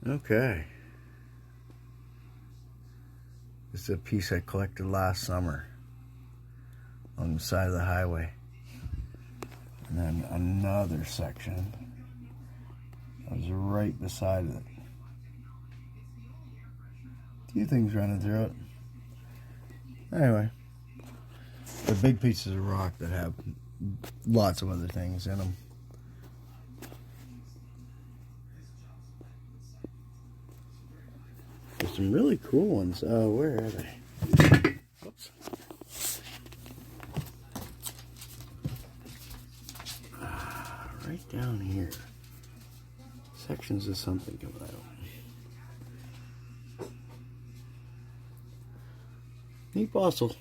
Okay. This is a piece I collected last summer on the side of the highway. And then another section that was right beside it. A few things running through it. Anyway, the big pieces of rock that have lots of other things in them. There's some really cool ones. Where are they? Oops. Right down here. Sections of something coming out. Neat fossil.